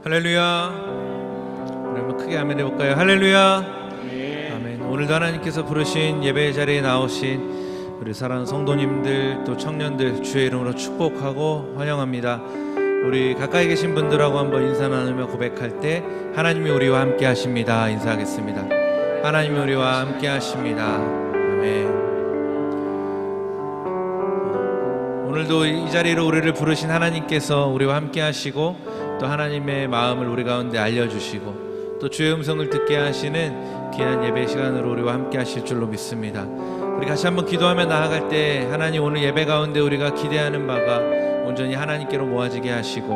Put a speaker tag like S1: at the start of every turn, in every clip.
S1: 할렐루야. 우리 한번 크게 아멘 해볼까요? 할렐루야. 아멘. 오늘도 하나님께서 부르신 예배 자리에 나오신 우리 사랑하는 성도님들 또 청년들 주의 이름으로 축복하고 환영합니다. 우리 가까이 계신 분들하고 한번 인사 나누며 고백할 때 하나님이 우리와 함께 하십니다 인사하겠습니다. 하나님이 우리와 함께 하십니다. 아멘. 오늘도 이 자리로 우리를 부르신 하나님께서 우리와 함께 하시고 또 하나님의 마음을 우리 가운데 알려주시고 또 주의 음성을 듣게 하시는 귀한 예배 시간으로 우리와 함께 하실 줄로 믿습니다. 우리 같이 한번 기도하며 나아갈 때 하나님 오늘 예배 가운데 우리가 기대하는 바가 온전히 하나님께로 모아지게 하시고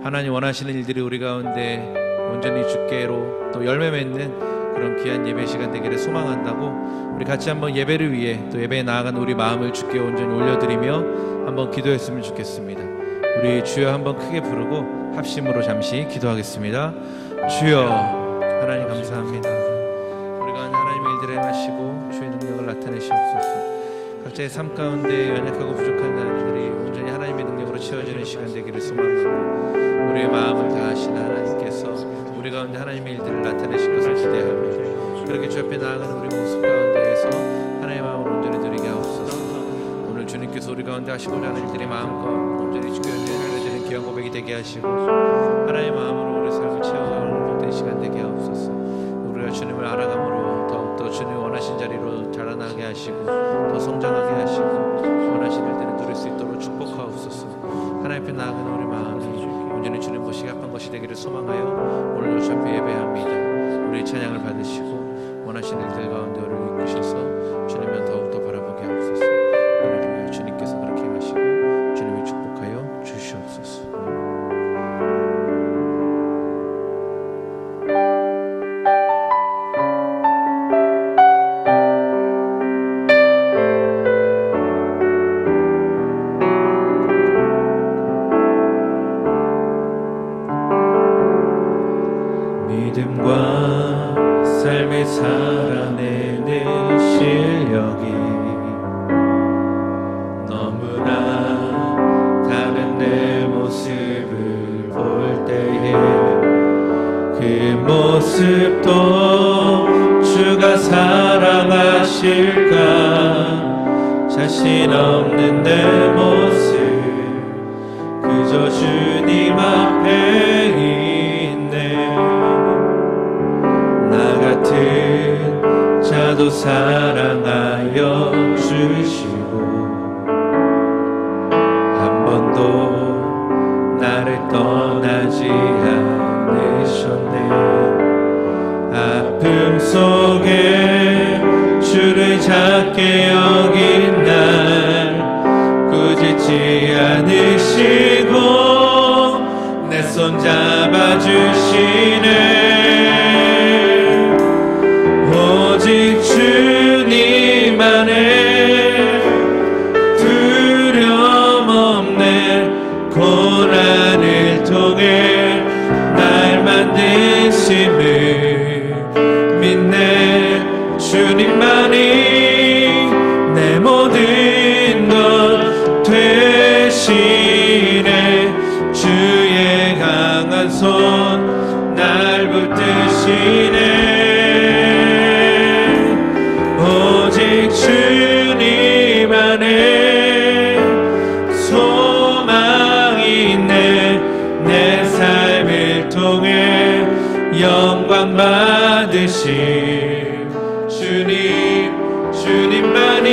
S1: 하나님 원하시는 일들이 우리 가운데 온전히 주께로 또 열매 맺는 그런 귀한 예배 시간 되기를 소망한다고 우리 같이 한번 예배를 위해 또 예배에 나아간 우리 마음을 주께 온전히 올려드리며 한번 기도했으면 좋겠습니다. 우리 주여 한번 크게 부르고 합심으로 잠시 기도하겠습니다. 주여 하나님 감사합니다. 우리가 하나님의 일들을 행하시고 주의 능력을 나타내시옵소서. 각자의 삶 가운데 연약하고 부족한 자들이 온전히 하나님의 능력으로 채워지는 시간 되기를 소망하고 우리의 마음을 다하시는 하나님께서 우리 가운데 하나님의 일들을 나타내실 것을 기대하며 그렇게 주 앞에 나아가는 우리 모습 가운데에서 하나님의 마음을 온전히 드리게 하옵소서. 오늘 주님께서 우리 가운데 하시고자 하는 일들이 마음껏 온전히 주께 알려드리는 귀한 고백이 되게 하시고 하나님의 마음으로 우리 삶을 채워가는 복된 시간 되게 하옵소서. 우리가 주님을 알아감으로 더욱더 주님 원하신 자리로 자라나게 하시고 더 성장하게 하시고 원하신 일들을 누릴 수 있도록 축복하옵소서. 하나님 앞에 나아가는 우리 마음이 온전히 주님 보시기 합한 것이 되기를 소망하여 오늘 주 앞에 예배합니다. 우리의 찬양을 받으시고 원하신 일들 가운데 우리를 이끄셔서 주님을 더욱더 바라보게 하옵소서. 할렐루야. 주님께서 그렇게 하시고 주님이 축복하여 주시옵소서. 믿음과 삶을 살아내는 실력이 너무나 다른 내 모습을 볼 때에 그 모습도 주가 사랑하실까 자신 없는 내 모습 그저 주님 앞에 있네. 나 같은 자도 사랑하여 주시고 한 번도 나를 떠나지 않으셨네. 아픔 속에 주를 작게 여긴 날 꾸짖지 않으시고 내 손 잡아주시네. 오직 주님 안에 두려움 없는 고난을 통해 날 만드심을 믿네. 주님만이 내 모든 것 되시네. 주의 강한 손 날 붙드시네. 오직 주님 안에 소망이 있네. 내 삶을 통해 영광 받으실 주님, 주님만이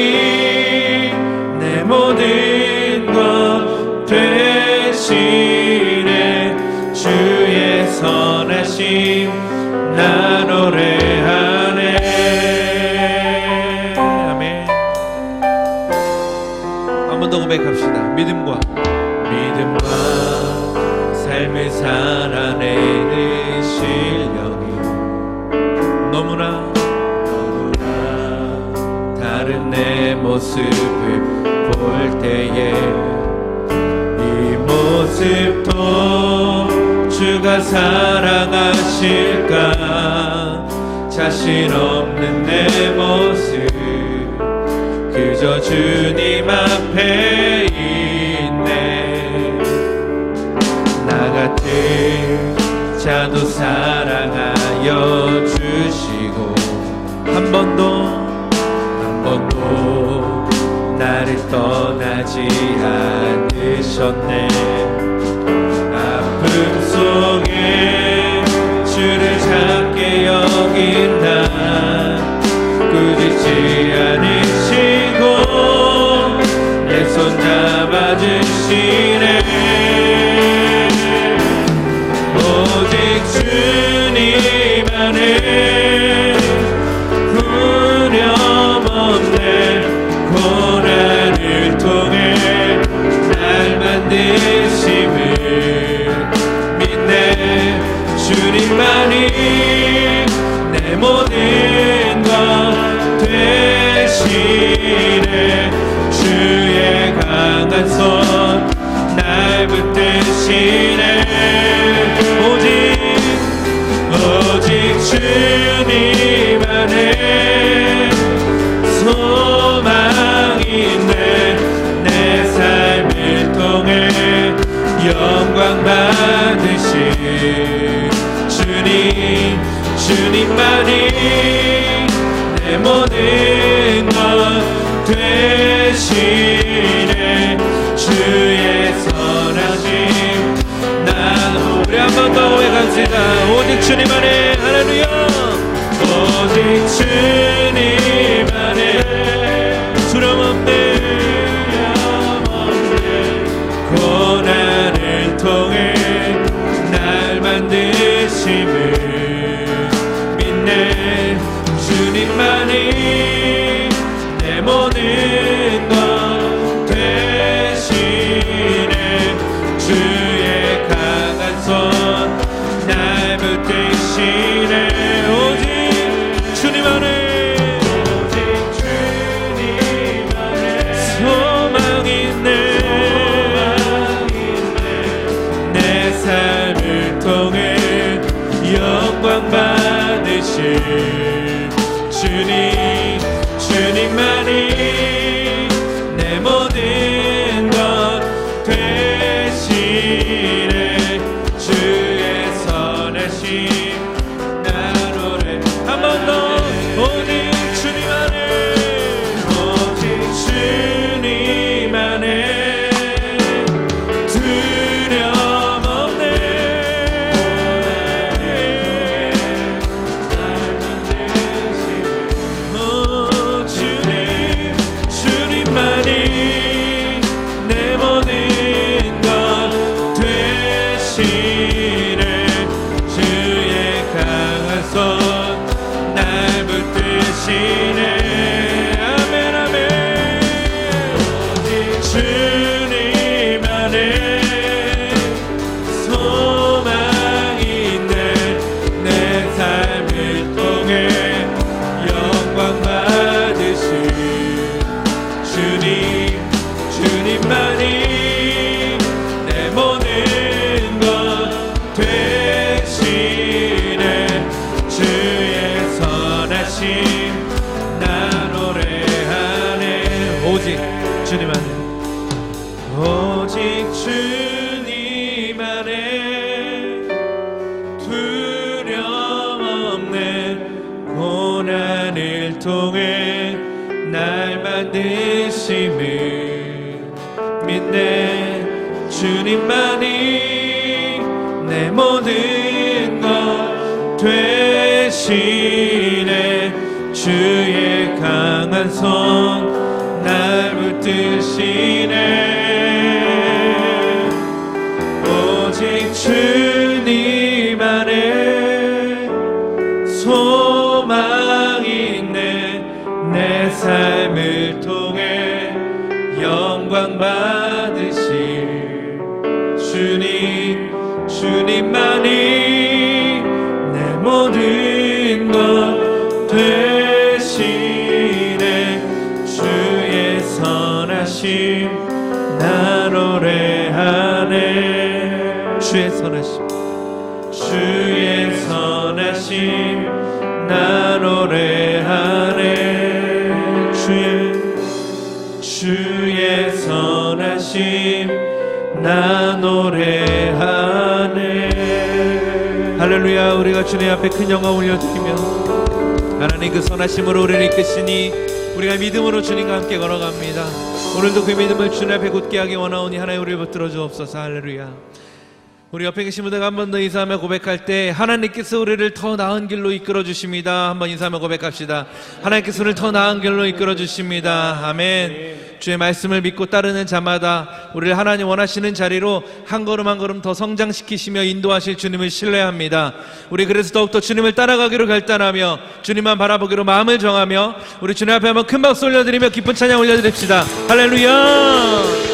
S1: 내 모든 것 되시네. 주의 선하심 나 노래하네. 아멘. 한 번 더 고백합시다. 믿음과 삶을 살아내는 실력이 너무나 다른 내 모습을 볼 때에 이 모습도 주가 사랑하실까 자신 없는 내 모습 그저 주님 앞에 있네. 나 같은 자도 사랑하여 주시고 한 번도 나를 떠나지 않으셨네. 아픔 속에 주를 잡게 여긴 나 꾸짖지 않으시고 내 손 잡아주시네. 오직 주님 안에 두려움 고난을 통해 날 만드심을 믿네. 주님만이 내 모든 것 되시네. 주의 강한 손 날 붙드시네. 오직 주님 안에 소망이 있네. 내 삶을 통해 영광 받으신 주님만이 내 모든 것 되시네. 주의 선하심 난 우리 한 번 더 외갑시다. 오직 주님 안에 할렐루야. 오직 주님 안에 두려움 없네. 고난을 통해 날 만드심을 믿네. 주님만이 내 모든 것 되시네. 주의 강한 손 날 붙드시네. 오직 주님 안에 소망이 있네. 내 삶을 통해 영광 받으실 주님만이 내 모든 것 되시네. 주의 선하심 나 노래 한 번 더. 오직 주님 안에 두려움 없네. 주님만이 내 모든 것 되시네. 주의 강한 손 날 붙드시네. 아멘 아멘. 오직 주님 안에 소망이 있네. 내 삶을 통해 영광 받으실 주님만이 내 모든 것 되시네. 주의 선하심 나 노래하네. 오직 주님 안에 오직 주님 안에 두려움 없네. 고난을 통해 날 만드심을 믿네. 주님만이 내 모든 것 되시네. 주의 강한 손 날 붙드시네. 오직 주님 안에 소망이 있네. 내 삶을 통해 영광 받으실 주님만이 내 모든 것 되시네. 주의 선하심 나 노래하네. 주의 선하심 나 노래하네. 주의 선하심 나 노래하네. 할렐루야. 우리가 주님 앞에 큰 영광 올려드리며 하나님 그 선하심으로 우리를 이끄시니 우리가 믿음으로 주님과 함께 걸어갑니다. 오늘도 그 믿음을 주님 앞에 굳게 하기 원하오니 하나님 우리를 붙들어 주옵소서. 할렐루야. 우리 옆에 계신 분들과 한 번 더 인사하며 고백할 때 하나님께서 우리를 더 나은 길로 이끌어 주십니다. 한번 인사하며 고백합시다. 하나님께서 우리를 더 나은 길로 이끌어 주십니다. 아멘. 주의 말씀을 믿고 따르는 자마다 우리를 하나님 원하시는 자리로 한 걸음 한 걸음 더 성장시키시며 인도하실 주님을 신뢰합니다. 우리 그래서 더욱더 주님을 따라가기로 결단하며 주님만 바라보기로 마음을 정하며 우리 주님 앞에 한번 큰 박수 올려드리며 기쁜 찬양 올려드립시다. 할렐루야.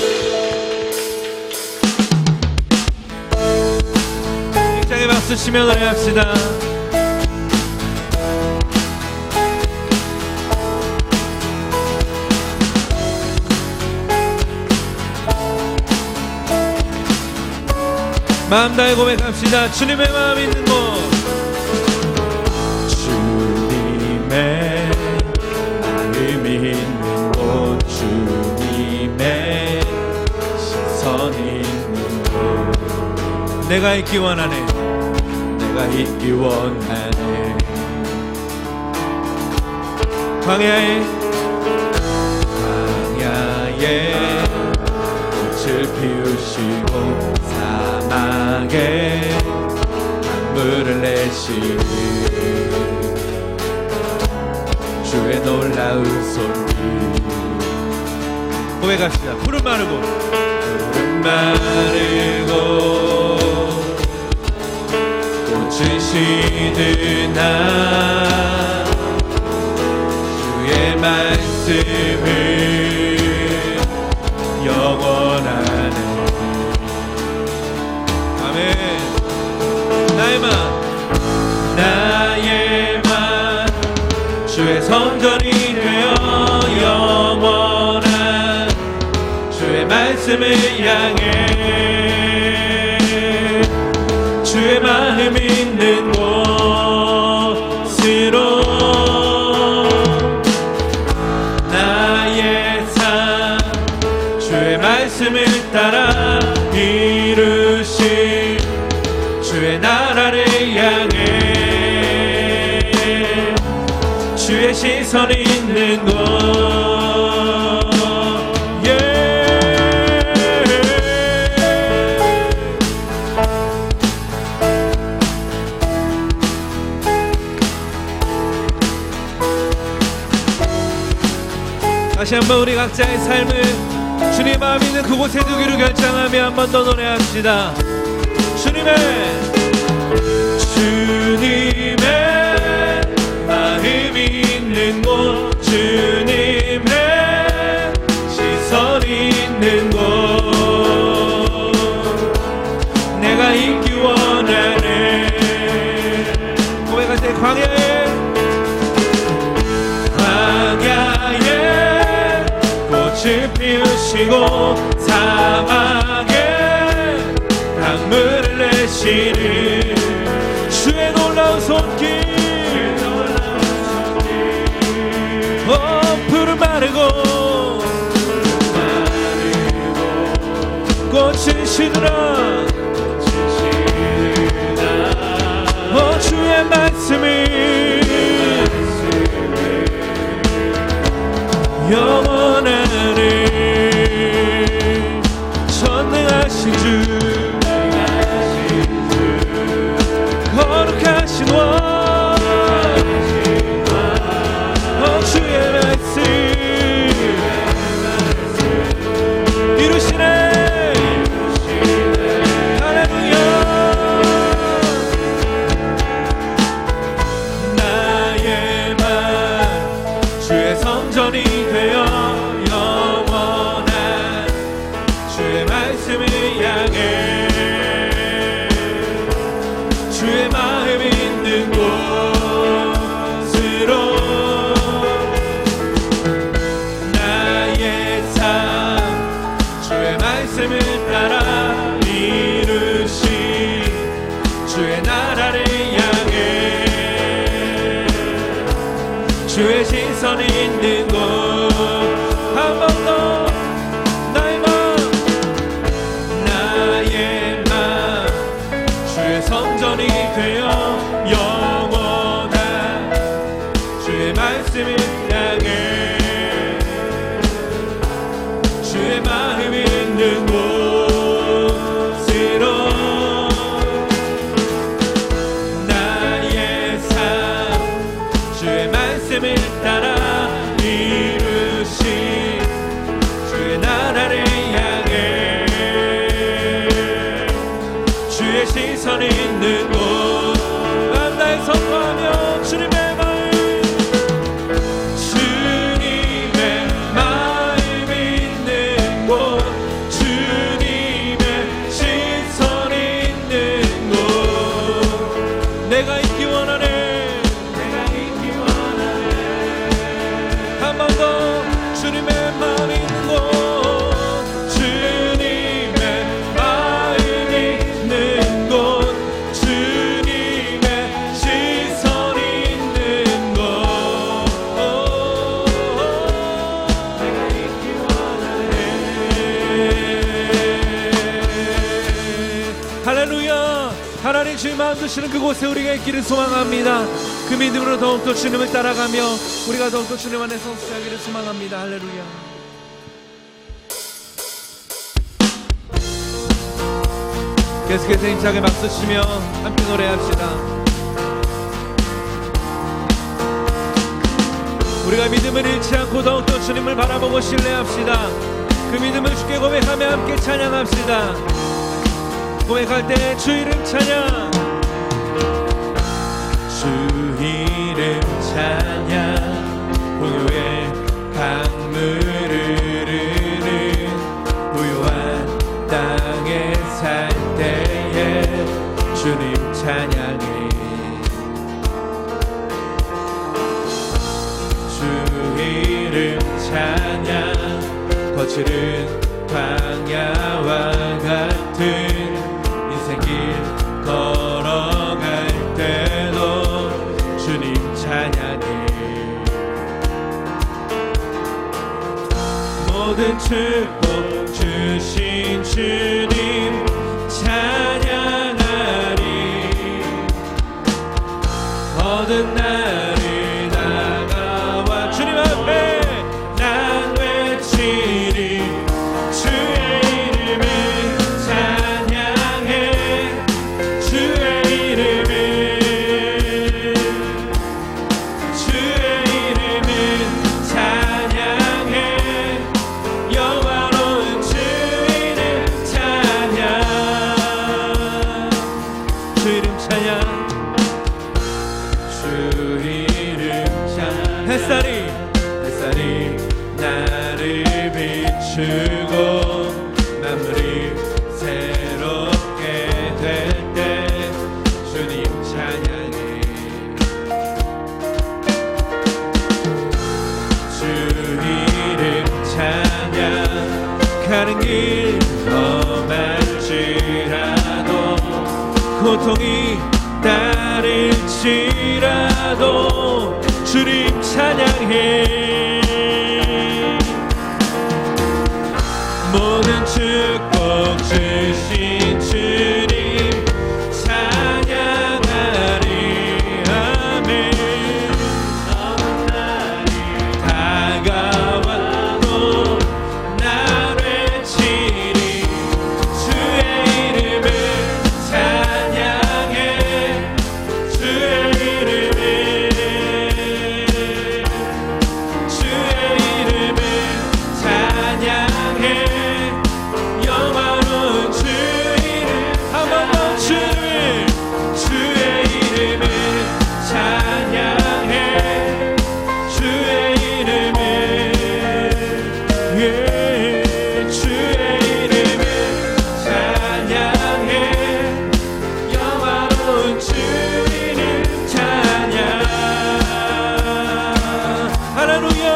S1: 박수 치며 노래합시다. 마음 다해 고백합시다. 주님의 마음 있는 곳, 주님의 마음 있는 곳, 주님의 시선 있는 곳, 내가 있기 원하네, 내가 있기 원하네. 광야에 꽃을 피우시고 사막에 강물을 내시니 주의 놀라운 손길. 고백합시다. 푸른 마르고 푸른 마르고 꽃을 시드나 주의 말씀을 영원하네. 아멘. 나의 맘 주의 성전이 되어 영원한 주의 말씀을 향해 주의 마음 있는 곳으로 나의 삶 주의 말씀을 따라 이루실 주의 나라를 향해 주의 시선 있는 곳. 다시 한번 우리 각자의 삶을 주님 마음 있는 그곳에 두기로 결정하며 한 번 더 노래합시다. 주님의 마음이 있는 곳, 주님의 시선 있는 곳, 내가 있기 원하네. 고백할 때 광야에 꽃을 피우시고 사막에 강물을 내시는 주의 놀라운 손길. 푸른 마르고 꽃을 시드나 주의 말씀을 영원하네. 전능하신 주 거룩하신 원 주의 말씀 이루시네. 할렐루야. 나의 맘 주의 성전이 되어 영원한 주의 말씀을 향해 주의 마음 있는 곳으로 나의 삶 주의 말씀을 따라 이루신 주의 나라를 향해 주의 시선 있는 곳. 한 번 더 나의 맘 주의 성전이 되어 영원한 주의 말씀을 향해 주의 마음 있는 곳으로 나의 삶 주의 말씀을 따라 이루신 주의 나라를 향해 주의 시선 있는 곳 나의 선포하며 주님의 마음 있는 곳 주님의 시선 있는 곳 내가 있기 원하네 한 번 더 주님의 마음 있는 곳 주님의 마음 있는 곳 주님의 시선 있는 곳 내가 있기 원하네 할렐루야. 하나님 주의 마음 드시는 그곳에 우리가 있기를 소망합니다. 그 믿음으로 더욱더 주님을 따라가며 우리가 더욱더 주님 안에 성숙하기를 소망합니다. 할렐루야. 계속해서 힘차게 박수치며 함께 노래합시다. 우리가 믿음을 잃지 않고 더욱더 주님을 바라보고 신뢰합시다. 그 믿음을 주께 고백하며 함께 찬양합시다. 고백할 때 주 이름 찬양 주 이름 찬양 풍요의 강물을 흐르는 부유한 땅에 살 때에 주님 찬양해 주 이름 찬양 거칠은 광야와 같은 인생길 걸어갈 때도 주님 찬양해 모든 축복 주신 주님 찬양하리 모든 날을 다가와 주님 앞에 난 외치리 주의 이름을 찬양해 주의 이름을 찬양해 영화로운 주 이름 찬양 주 이름 찬양 주 이름 찬양 햇살이 나를 비추고 만물이 새롭게 될 때 주님 찬양해 주 이름 찬양 가는 길 험할지라도 고통이 따를지라도 주님 찬양해 모든 축복 주신 주님 찬양하리 아멘 다가와도 날 외치리 주의 이름을 찬양해 주의 이름을 찬양해 영화로운 주 이름 한 번 더 주의 이름을 찬양해 주의 이름을 주의 이름을 찬양해 영화로운 주 이름 찬양 할렐루야.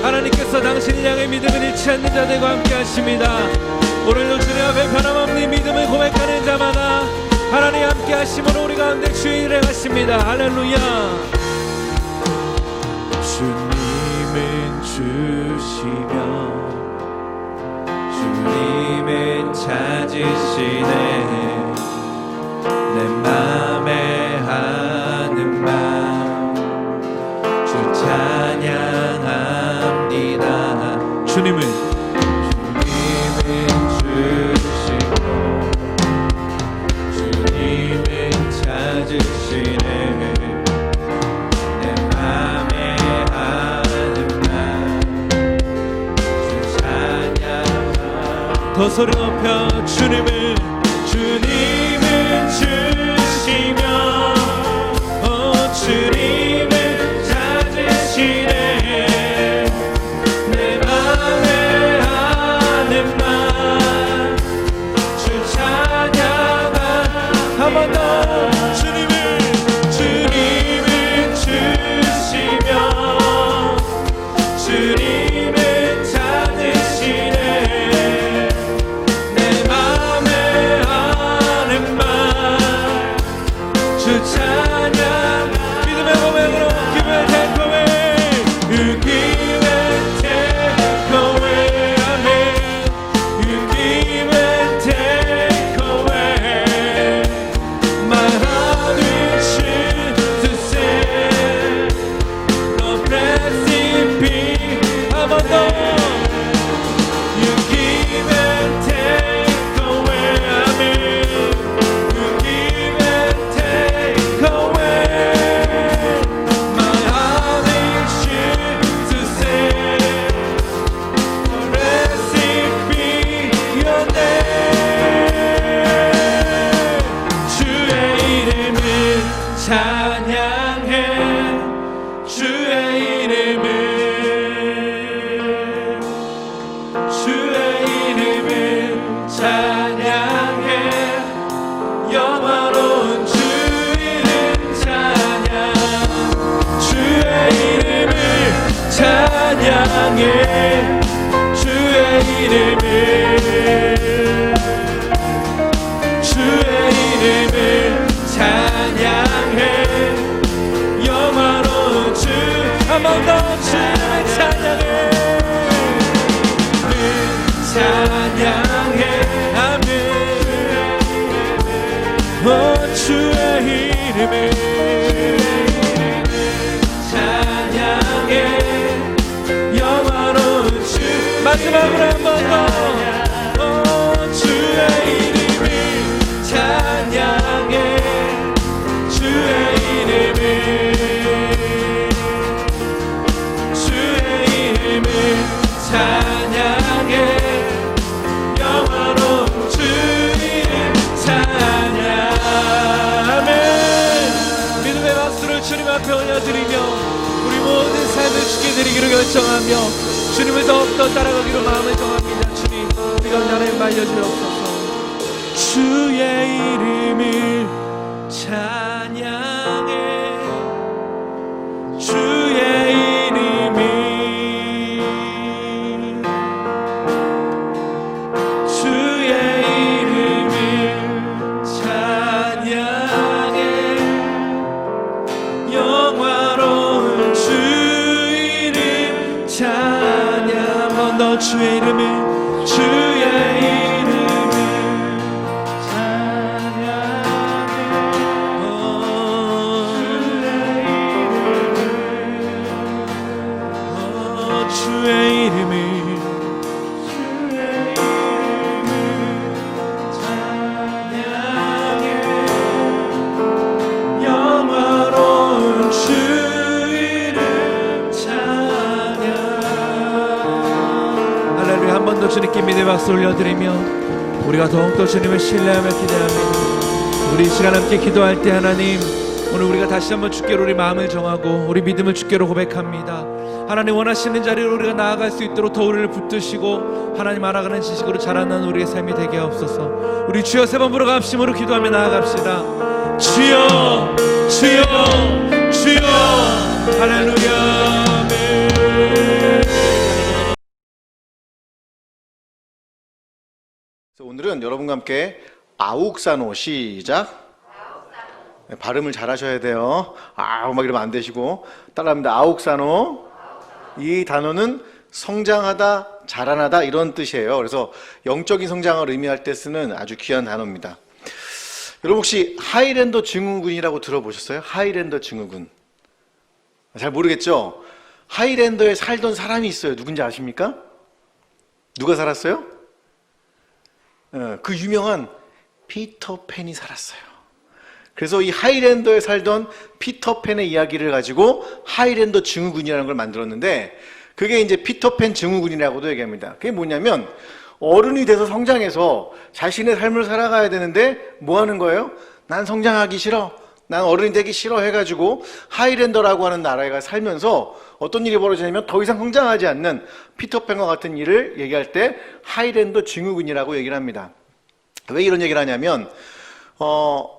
S1: 하나님께서 당신을 향해 믿음을 잃지 않는 자들과 함께 하십니다. 오늘도 주님 앞에 변함없는 믿음을 고백하는 자마다 하나님 함께 하심으로 우리 가운데 주의 일을 하십니다. 할렐루야. 주님은 주시며 찾으시네. 내 맘에 하는 말 주 찬양합니다. 주님을 주시고 주님을 찾으시네. 내 맘에 하는 말 주 찬양합니다. 더 소리 높여 주님을 주시며 주님을 찾으시네. 내 맘에 하는 말 주 찬양하. 한 번 더 주님을 주시며 주님을 찾으시네. 내 맘에 하는 말 주 찬양. 믿음의 고백으로 Give and take away. You give and take away. Amen. You give and take away. My heart wishes to say Lord blessed be. 한 번 더. You give and take away. Amen. You give and take away. My heart wishes to say blessed be your name. 주의 이름을 찬양해. 주의 이름을 찬양해. 영화로운 주 이름 찬양. 주의 이름을 찬양해. 주의 이름을 찬양해. 영화로운 주. 한 번 더 주님을 찬양해. 찬양해. 아멘. 주의 이름을 찬양해. 영화로운 주. 마지막으로 한 번 더. 주의 이름을 찬양해. 주의 이름을 찬양해. 영화로운 주 이름 찬양. 아멘. 믿음의 박수를 주님 앞에 올려드리며 우리 모든 삶을 주께 드리기로 결정하며 주님을 더욱더 따라가기로 마음을 정합니다. 주님 우리가 나를 말려주옵소서. 주의 이름을 찬양해. 주의 이름을 찬양해. 영화로운 주 이름 찬양. 한 번 더 주의 이름을 주의 이름을 찬양해. 주의 이름을 찬양해. 영화로운 주 이름 찬양. 할렐루야. 한 번 더 주님께 믿음의 박수 올려드리며 우리가 더욱더 주님을 신뢰하며 기대하며 우리 이 시간 함께 기도할 때 하나님 오늘 우리가 다시 한번 주께로 우리 마음을 정하고 우리 믿음을 주께로 고백합니다. 하나님 원하시는 자리로 우리가 나아갈 수 있도록 더 우리를 붙드시고 하나님 알아가는 지식으로 자라나는 우리의 삶이 되게 하옵소서. 우리 주여 세 번 부르고 합심으로 기도하며 나아갑시다. 주여 주여 주여. 할렐루야.
S2: 오늘은 여러분과 함께 아욱산호 시작. 네, 발음을 잘 하셔야 돼요. 막 이러면 안 되시고 따라합니다. 아욱산호. 이 단어는 성장하다, 자라나다 이런 뜻이에요. 그래서 영적인 성장을 의미할 때 쓰는 아주 귀한 단어입니다. 여러분 혹시 하이랜더 증후군이라고 들어보셨어요? 하이랜더 증후군. 잘 모르겠죠? 하이랜더에 살던 사람이 있어요. 누군지 아십니까? 누가 살았어요? 그 유명한 피터팬이 살았어요. 그래서 이 하이랜더에 살던 피터팬의 이야기를 가지고 하이랜더 증후군이라는 걸 만들었는데, 그게 이제 피터팬 증후군이라고도 얘기합니다. 그게 뭐냐면 어른이 돼서 성장해서 자신의 삶을 살아가야 되는데 뭐 하는 거예요? 난 성장하기 싫어, 난 어른이 되기 싫어 해가지고 하이랜더라고 하는 나라에 가 살면서 어떤 일이 벌어지냐면 더 이상 성장하지 않는 피터팬과 같은 일을 얘기할 때 하이랜더 증후군이라고 얘기를 합니다. 왜 이런 얘기를 하냐면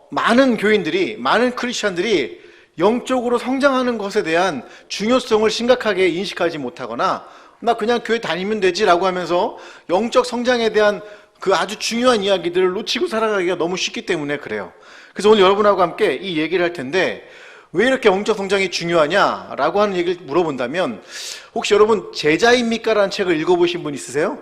S2: 많은 교인들이, 많은 크리스찬들이 영적으로 성장하는 것에 대한 중요성을 심각하게 인식하지 못하거나 나 그냥 교회 다니면 되지라고 하면서 영적 성장에 대한 그 아주 중요한 이야기들을 놓치고 살아가기가 너무 쉽기 때문에 그래요. 그래서 오늘 여러분하고 함께 이 얘기를 할 텐데, 왜 이렇게 영적 성장이 중요하냐라고 하는 얘기를 물어본다면, 혹시 여러분 제자입니까? 라는 책을 읽어보신 분 있으세요?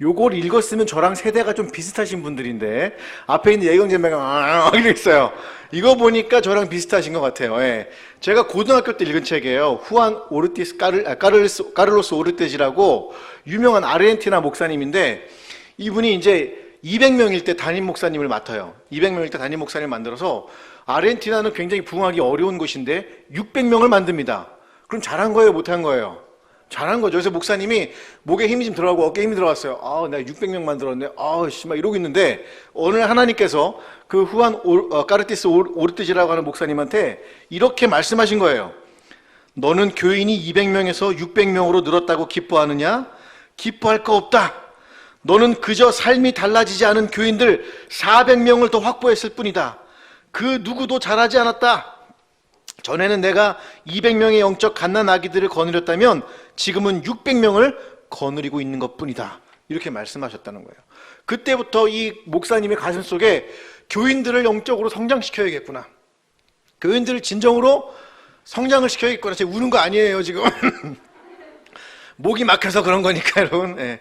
S2: 요걸 읽었으면 저랑 세대가 좀 비슷하신 분들인데, 앞에 있는 예경제매가 이렇게 있어요. 이거 보니까 저랑 비슷하신 것 같아요. 예. 제가 고등학교 때 읽은 책이에요. 후안 오르티스 까를로스 오르테지라고 유명한 아르헨티나 목사님인데, 이분이 이제 200명일 때 담임 목사님을 맡아요. 200명일 때 담임 목사님을 만들어서, 아르헨티나는 굉장히 부흥하기 어려운 곳인데 600명을 만듭니다. 그럼 잘한 거예요, 못한 거예요? 잘한 거죠. 그래서 목사님이 목에 힘이 좀 들어가고 어깨에 힘이 들어갔어요. 내가 600명 만들었네. 막 이러고 있는데, 오늘 하나님께서 그 후안 까르티스 오르티지라고 하는 목사님한테 이렇게 말씀하신 거예요. 너는 교인이 200명에서 600명으로 늘었다고 기뻐하느냐? 기뻐할 거 없다. 너는 그저 삶이 달라지지 않은 교인들 400명을 더 확보했을 뿐이다. 그 누구도 잘하지 않았다. 전에는 내가 200명의 영적 갓난 아기들을 거느렸다면 지금은 600명을 거느리고 있는 것뿐이다. 이렇게 말씀하셨다는 거예요. 그때부터 이 목사님의 가슴 속에 교인들을 영적으로 성장시켜야겠구나, 교인들을 진정으로 성장을 시켜야겠구나. 제가 우는 거 아니에요 지금. 목이 막혀서 그런 거니까 여러분. 예.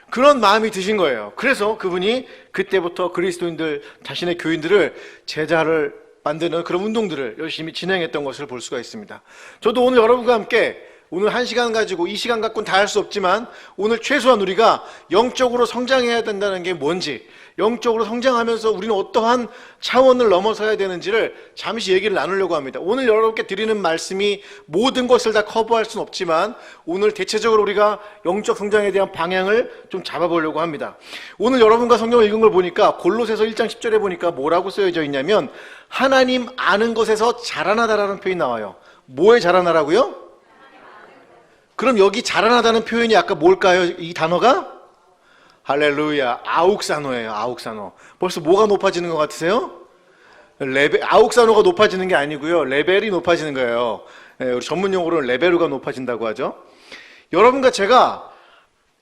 S2: 그런 마음이 드신 거예요. 그래서 그분이 그때부터 그리스도인들, 자신의 교인들을 제자를 만드는 그런 운동들을 열심히 진행했던 것을 볼 수가 있습니다. 저도 오늘 여러분과 함께 오늘 1시간 가지고, 이 시간 갖고는 다 할 수 없지만 오늘 최소한 우리가 영적으로 성장해야 된다는 게 뭔지, 영적으로 성장하면서 우리는 어떠한 차원을 넘어서야 되는지를 잠시 얘기를 나누려고 합니다. 오늘 여러분께 드리는 말씀이 모든 것을 다 커버할 수는 없지만 오늘 대체적으로 우리가 영적 성장에 대한 방향을 좀 잡아보려고 합니다. 오늘 여러분과 성경을 읽은 걸 보니까 골로새서 1장 10절에 보니까 뭐라고 쓰여져 있냐면, 하나님 아는 것에서 자라나다라는 표현이 나와요. 뭐에 자라나라고요? 그럼 여기 자라나다는 표현이 아까 뭘까요? 이 단어가? 할렐루야, 아욱사노예요. 아욱사노. 벌써 뭐가 높아지는 것 같으세요? 아욱사노가 높아지는 게 아니고요, 레벨이 높아지는 거예요. 우리 전문 용어로는 레벨루가 높아진다고 하죠. 여러분과 제가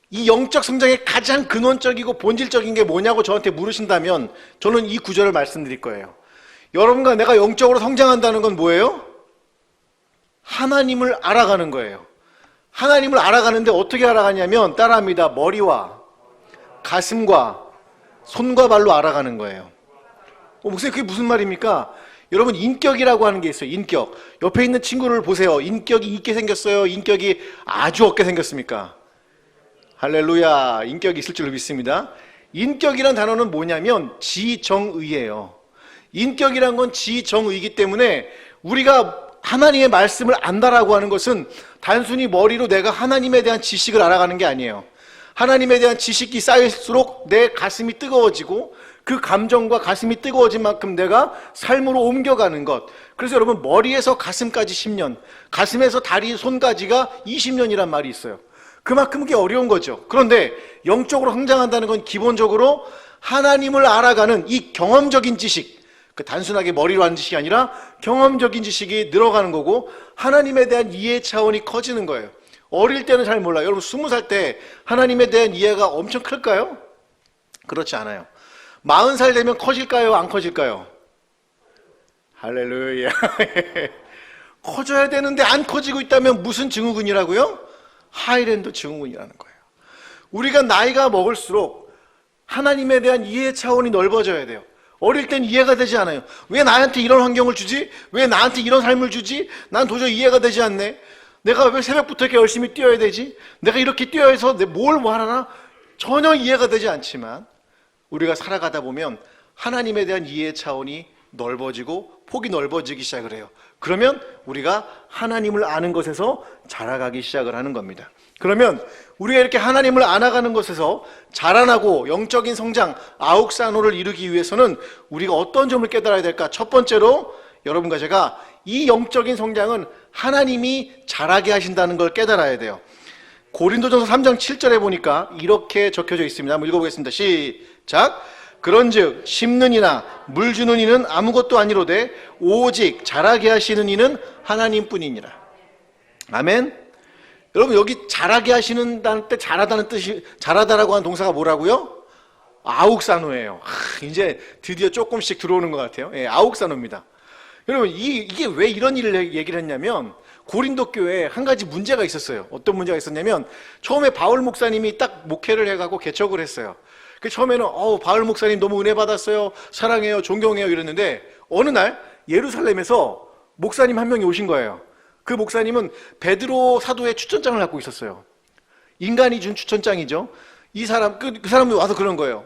S2: 이 영적 성장의 가장 근원적이고 본질적인 게 뭐냐고 저한테 물으신다면 저는 이 구절을 말씀드릴 거예요. 여러분과 내가 영적으로 성장한다는 건 뭐예요? 하나님을 알아가는 거예요. 하나님을 알아가는데 어떻게 알아가냐면, 따라합니다. 머리와 가슴과 손과 발로 알아가는 거예요. 목사님 그게 무슨 말입니까? 여러분, 인격이라고 하는 게 있어요. 인격. 옆에 있는 친구를 보세요. 인격이 있게 생겼어요? 인격이 아주 없게 생겼습니까? 할렐루야, 인격이 있을 줄로 믿습니다. 인격이란 단어는 뭐냐면 지정의예요. 인격이란 건 지정의이기 때문에 우리가 하나님의 말씀을 안다라고 하는 것은 단순히 머리로 내가 하나님에 대한 지식을 알아가는 게 아니에요. 하나님에 대한 지식이 쌓일수록 내 가슴이 뜨거워지고 그 감정과 가슴이 뜨거워진 만큼 내가 삶으로 옮겨가는 것. 그래서 여러분, 머리에서 가슴까지 10년, 가슴에서 다리, 손까지가 20년이란 말이 있어요. 그만큼 그게 어려운 거죠. 그런데 영적으로 성장한다는 건 기본적으로 하나님을 알아가는 이 경험적인 지식, 단순하게 머리로 하는 지식이 아니라 경험적인 지식이 늘어가는 거고, 하나님에 대한 이해 차원이 커지는 거예요. 어릴 때는 잘 몰라요. 여러분 20살 때 하나님에 대한 이해가 엄청 클까요? 그렇지 않아요. 40살 되면 커질까요? 안 커질까요? 할렐루야. 커져야 되는데 안 커지고 있다면 무슨 증후군이라고요? 하이랜드 증후군이라는 거예요. 우리가 나이가 먹을수록 하나님에 대한 이해 차원이 넓어져야 돼요. 어릴 땐 이해가 되지 않아요. 왜 나한테 이런 환경을 주지? 왜 나한테 이런 삶을 주지? 난 도저히 이해가 되지 않네. 내가 왜 새벽부터 이렇게 열심히 뛰어야 되지? 내가 이렇게 뛰어야 해서 뭘 하나? 전혀 이해가 되지 않지만 우리가 살아가다 보면 하나님에 대한 이해 차원이 넓어지고 폭이 넓어지기 시작을 해요. 그러면 우리가 하나님을 아는 것에서 자라가기 시작을 하는 겁니다. 그러면 우리가 이렇게 하나님을 알아가는 것에서 자라나고 영적인 성장, 아욱산호를 이루기 위해서는 우리가 어떤 점을 깨달아야 될까? 첫 번째로 여러분과 제가 이 영적인 성장은 하나님이 자라게 하신다는 걸 깨달아야 돼요. 고린도전서 3장 7절에 보니까 이렇게 적혀져 있습니다. 한번 읽어보겠습니다. 시작. 그런즉 심는 이나 물 주는 이는 아무것도 아니로되 오직 자라게 하시는 이는 하나님뿐이니라. 아멘. 여러분 여기 자라게 하시는 때 자라다는 뜻이, 자라다라고 하는 동사가 뭐라고요? 아욱산호예요. 이제 드디어 조금씩 들어오는 것 같아요. 예, 아욱산호입니다. 여러분 이게 왜 이런 일을 얘기를 했냐면 고린도 교회에 한 가지 문제가 있었어요. 어떤 문제가 있었냐면 처음에 바울 목사님이 딱 목회를 해가고 개척을 했어요. 그 처음에는 바울 목사님 너무 은혜 받았어요, 사랑해요, 존경해요 이랬는데 어느 날 예루살렘에서 목사님 한 명이 오신 거예요. 그 목사님은 베드로 사도의 추천장을 갖고 있었어요. 인간이 준 추천장이죠. 이 사람 그 사람이 와서 그런 거예요.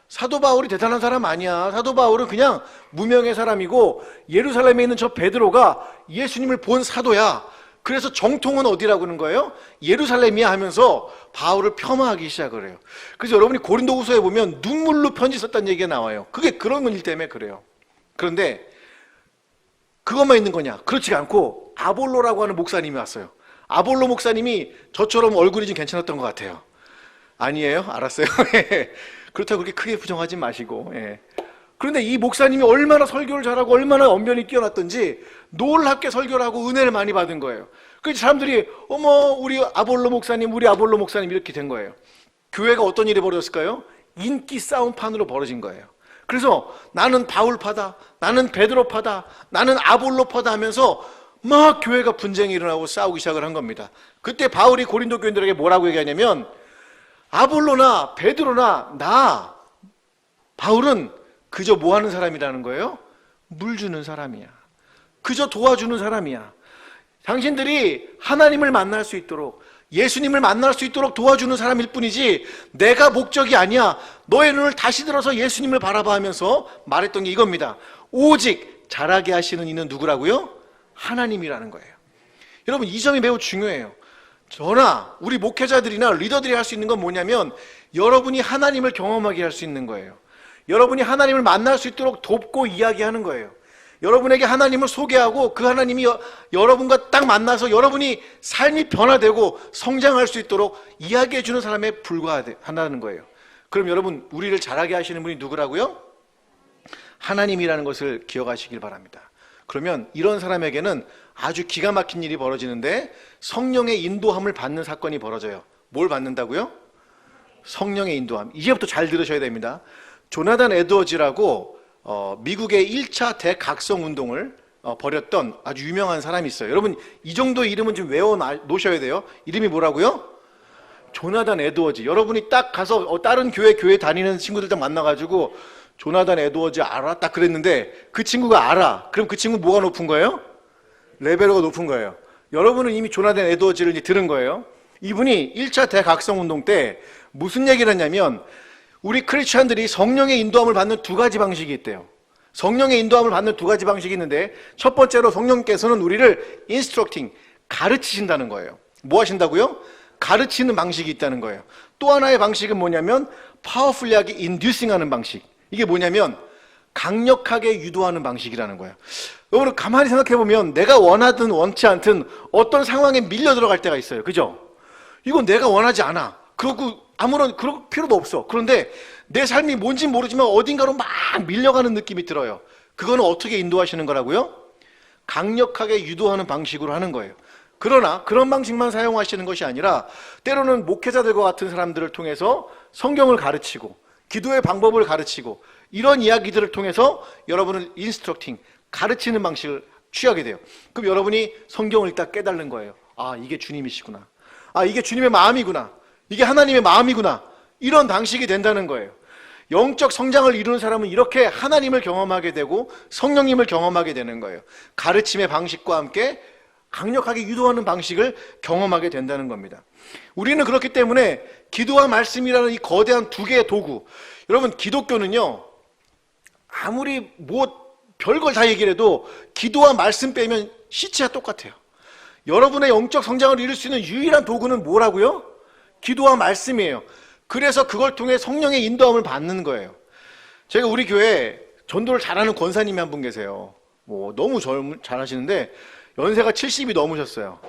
S2: 사도 바울이 대단한 사람 아니야. 사도 바울은 그냥 무명의 사람이고 예루살렘에 있는 저 베드로가 예수님을 본 사도야. 그래서 정통은 어디라고 하는 거예요? 예루살렘이야 하면서 바울을 폄하하기 시작을 해요. 그래서 여러분이 고린도후서에 보면 눈물로 편지 썼다는 얘기가 나와요. 그게 그런 일 때문에 그래요. 그런데 그것만 있는 거냐? 그렇지 않고 아볼로라고 하는 목사님이 왔어요. 아볼로 목사님이 저처럼 얼굴이 좀 괜찮았던 것 같아요. 아니에요? 알았어요. 그렇다고 그렇게 크게 부정하지 마시고. 예. 그런데 이 목사님이 얼마나 설교를 잘하고 얼마나 언변이 뛰어났던지 놀랍게 설교를 하고 은혜를 많이 받은 거예요. 그래서 사람들이 우리 아볼로 목사님 이렇게 된 거예요. 교회가 어떤 일이 벌어졌을까요? 인기 싸움판으로 벌어진 거예요. 그래서 나는 바울파다, 나는 베드로파다, 나는 아볼로파다 하면서 막 교회가 분쟁이 일어나고 싸우기 시작을 한 겁니다. 그때 바울이 고린도 교인들에게 뭐라고 얘기하냐면 아볼로나 베드로나 나 바울은 그저 뭐 하는 사람이라는 거예요? 물 주는 사람이야. 그저 도와주는 사람이야. 당신들이 하나님을 만날 수 있도록, 예수님을 만날 수 있도록 도와주는 사람일 뿐이지 내가 목적이 아니야. 너의 눈을 다시 들어서 예수님을 바라봐 하면서 말했던 게 이겁니다. 오직 자라게 하시는 이는 누구라고요? 하나님이라는 거예요. 여러분 이 점이 매우 중요해요. 저나 우리 목회자들이나 리더들이 할 수 있는 건 뭐냐면 여러분이 하나님을 경험하게 할 수 있는 거예요. 여러분이 하나님을 만날 수 있도록 돕고 이야기하는 거예요. 여러분에게 하나님을 소개하고 그 하나님이 여러분과 딱 만나서 여러분이 삶이 변화되고 성장할 수 있도록 이야기해 주는 사람에 불과하다는 거예요. 그럼 여러분 우리를 자라게 하시는 분이 누구라고요? 하나님이라는 것을 기억하시길 바랍니다. 그러면 이런 사람에게는 아주 기가 막힌 일이 벌어지는데 성령의 인도함을 받는 사건이 벌어져요. 뭘 받는다고요? 성령의 인도함. 이제부터 잘 들으셔야 됩니다. 조나단 에드워즈라고 미국의 1차 대각성 운동을 벌였던 아주 유명한 사람이 있어요. 여러분 이 정도 이름은 좀 외워 놓으셔야 돼요. 이름이 뭐라고요? 조나단 에드워즈. 여러분이 딱 가서 다른 교회 다니는 친구들 딱 만나가지고 조나단 에드워즈 알아? 딱 그랬는데 그 친구가 알아. 그럼 그 친구 뭐가 높은 거예요? 레벨가 높은 거예요. 여러분은 이미 조나단 에드워즈를 이제 들은 거예요. 이분이 1차 대각성 운동 때 무슨 얘기를 했냐면 우리 크리스찬들이 성령의 인도함을 받는 두 가지 방식이 있대요. 성령의 인도함을 받는 두 가지 방식이 있는데 첫 번째로 성령께서는 우리를 인스트럭팅, 가르치신다는 거예요. 뭐 하신다고요? 가르치는 방식이 있다는 거예요. 또 하나의 방식은 뭐냐면 파워풀리하게 인듀싱하는 방식. 이게 뭐냐면 강력하게 유도하는 방식이라는 거예요. 여러분 가만히 생각해보면 내가 원하든 원치 않든 어떤 상황에 밀려 들어갈 때가 있어요. 그죠? 이건 내가 원하지 않아. 그러고 그럴 필요도 없어. 그런데 내 삶이 뭔지 모르지만 어딘가로 막 밀려가는 느낌이 들어요. 그거는 어떻게 인도하시는 거라고요? 강력하게 유도하는 방식으로 하는 거예요. 그러나 그런 방식만 사용하시는 것이 아니라 때로는 목회자들과 같은 사람들을 통해서 성경을 가르치고 기도의 방법을 가르치고 이런 이야기들을 통해서 여러분을 인스트럭팅, 가르치는 방식을 취하게 돼요. 그럼 여러분이 성경을 읽다 깨달는 거예요. 아, 이게 주님이시구나. 아, 이게 주님의 마음이구나. 이게 하나님의 마음이구나. 이런 방식이 된다는 거예요. 영적 성장을 이루는 사람은 이렇게 하나님을 경험하게 되고 성령님을 경험하게 되는 거예요. 가르침의 방식과 함께 강력하게 유도하는 방식을 경험하게 된다는 겁니다. 우리는 그렇기 때문에 기도와 말씀이라는 이 거대한 두 개의 도구, 여러분 기독교는요, 아무리 뭐 별걸 다 얘기를 해도 기도와 말씀 빼면 시체와 똑같아요. 여러분의 영적 성장을 이룰 수 있는 유일한 도구는 뭐라고요? 기도와 말씀이에요. 그래서 그걸 통해 성령의 인도함을 받는 거예요. 제가 우리 교회에 전도를 잘하는 권사님이 한 분 계세요. 뭐 너무 잘하시는데 연세가 70이 넘으셨어요.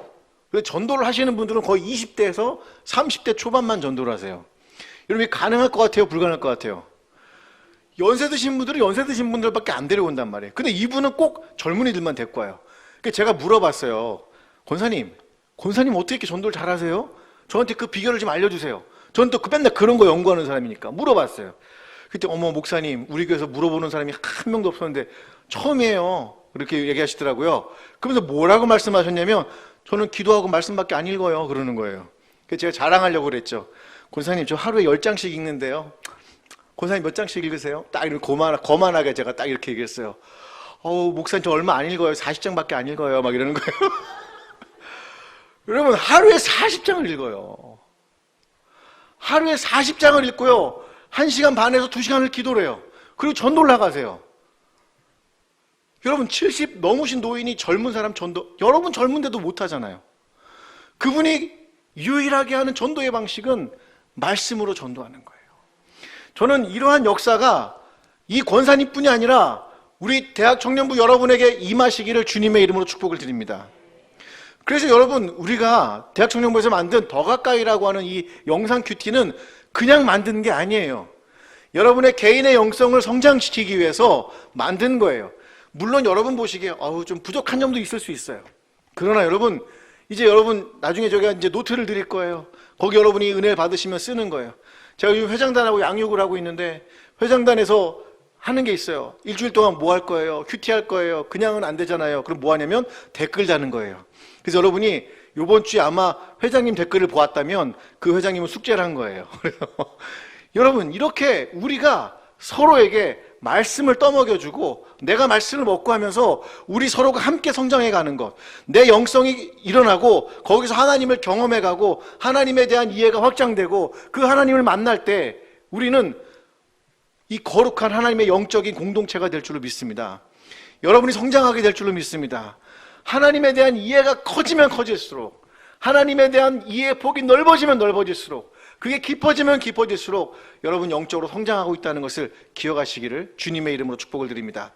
S2: 그래서 전도를 하시는 분들은 거의 20대에서 30대 초반만 전도를 하세요. 여러분, 가능할 것 같아요? 불가능할 것 같아요? 연세 드신 분들은 연세 드신 분들밖에 안 데려온단 말이에요. 근데 이분은 꼭 젊은이들만 데리고 와요. 그래서 제가 물어봤어요. 권사님 어떻게 이렇게 전도를 잘하세요? 저한테 그 비결을 좀 알려주세요. 저는 또 맨날 그런 거 연구하는 사람이니까 물어봤어요. 그때 어머 목사님, 우리 교회에서 물어보는 사람이 한 명도 없었는데 처음이에요. 그렇게 얘기하시더라고요. 그러면서 뭐라고 말씀하셨냐면 저는 기도하고 말씀밖에 안 읽어요. 그러는 거예요. 그래서 제가 자랑하려고 그랬죠. 권사님 저 하루에 10장씩 읽는데요. 권사님 몇 장씩 읽으세요? 딱 이렇게 거만하게 제가 딱 이렇게 얘기했어요. 목사님 저 얼마 안 읽어요. 40장밖에 안 읽어요. 막 이러는 거예요. 여러분, 하루에 40장을 읽어요. 하루에 40장을 읽고요. 1시간 반에서 2시간을 기도를 해요. 그리고 전도를 나가세요. 여러분, 70 넘으신 노인이 젊은 사람 전도, 여러분 젊은데도 못하잖아요. 그분이 유일하게 하는 전도의 방식은 말씀으로 전도하는 거예요. 저는 이러한 역사가 이 권사님뿐이 아니라 우리 대학 청년부 여러분에게 임하시기를 주님의 이름으로 축복을 드립니다. 그래서 여러분, 우리가 대학 청년부에서 만든 더 가까이라고 하는 이 영상 큐티는 그냥 만든 게 아니에요. 여러분의 개인의 영성을 성장시키기 위해서 만든 거예요. 물론 여러분 보시기에 좀 부족한 점도 있을 수 있어요. 그러나 여러분, 이제 여러분 나중에 제가 이제 노트를 드릴 거예요. 거기 여러분이 은혜를 받으시면 쓰는 거예요. 제가 요즘 회장단하고 양육을 하고 있는데 회장단에서 하는 게 있어요. 일주일 동안 뭐 할 거예요? 큐티 할 거예요? 그냥은 안 되잖아요. 그럼 뭐 하냐면 댓글 다는 거예요. 그래서 여러분이 이번 주에 아마 회장님 댓글을 보았다면 그 회장님은 숙제를 한 거예요. 그래서 여러분, 이렇게 우리가 서로에게 말씀을 떠먹여주고 내가 말씀을 먹고 하면서 우리 서로가 함께 성장해가는 것, 내 영성이 일어나고 거기서 하나님을 경험해가고 하나님에 대한 이해가 확장되고 그 하나님을 만날 때 우리는 이 거룩한 하나님의 영적인 공동체가 될 줄로 믿습니다. 여러분이 성장하게 될 줄로 믿습니다. 하나님에 대한 이해가 커지면 커질수록, 하나님에 대한 이해의 폭이 넓어지면 넓어질수록, 그게 깊어지면 깊어질수록 여러분 영적으로 성장하고 있다는 것을 기억하시기를 주님의 이름으로 축복을 드립니다.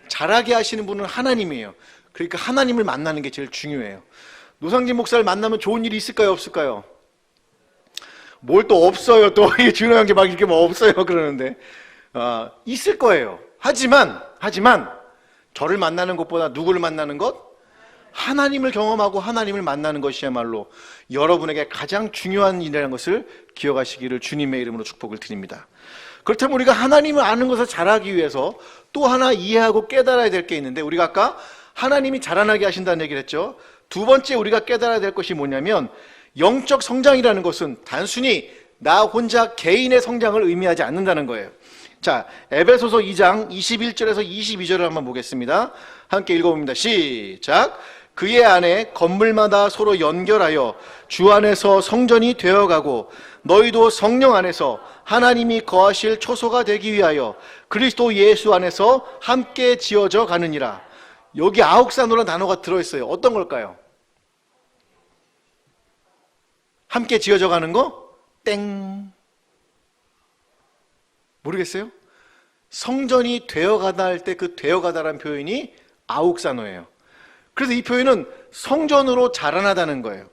S2: 잘하게 하시는 분은 하나님이에요. 그러니까 하나님을 만나는 게 제일 중요해요. 노상진 목사를 만나면 좋은 일이 있을까요? 없을까요? 뭘 또 없어요. 또 준호 형제 막 이렇게 뭐 없어요 그러는데 있을 거예요. 하지만 저를 만나는 것보다 누구를 만나는 것? 하나님을 경험하고 하나님을 만나는 것이야말로 여러분에게 가장 중요한 일이라는 것을 기억하시기를 주님의 이름으로 축복을 드립니다. 그렇다면 우리가 하나님을 아는 것을 잘하기 위해서 또 하나 이해하고 깨달아야 될 게 있는데, 우리가 아까 하나님이 자라나게 하신다는 얘기를 했죠. 두 번째 우리가 깨달아야 될 것이 뭐냐면, 영적 성장이라는 것은 단순히 나 혼자 개인의 성장을 의미하지 않는다는 거예요. 자, 에베소서 2장 21절에서 22절을 한번 보겠습니다. 함께 읽어봅니다. 시작. 그의 안에 건물마다 서로 연결하여 주 안에서 성전이 되어가고 너희도 성령 안에서 하나님이 거하실 초소가 되기 위하여 그리스도 예수 안에서 함께 지어져 가느니라. 여기 아옥산으로라는 단어가 들어있어요. 어떤 걸까요? 함께 지어져 가는 거? 땡. 모르겠어요? 성전이 되어가다 할 때 그 되어가다라는 표현이 아옥산어예요. 그래서 이 표현은 성전으로 자라나다는 거예요.